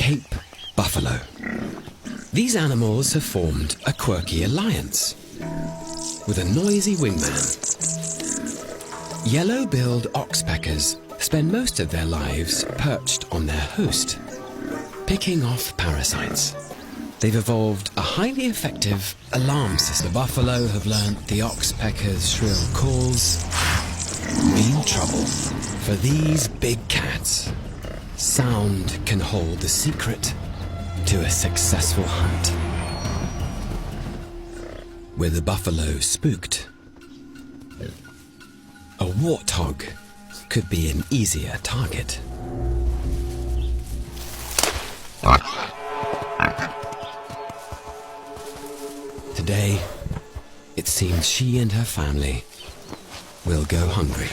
Cape buffalo. These animals have formed a quirky alliance with a noisy wingman. Yellow-billed oxpeckers spend most of their lives perched on their host, picking off parasites. They've evolved a highly effective alarm system. The buffalo have learnt the oxpecker's shrill calls mean trouble. For these big cats, sound can hold the secret to a successful hunt. With the buffalo spooked, a warthog could be an easier target. Today, it seems she and her family will go hungry.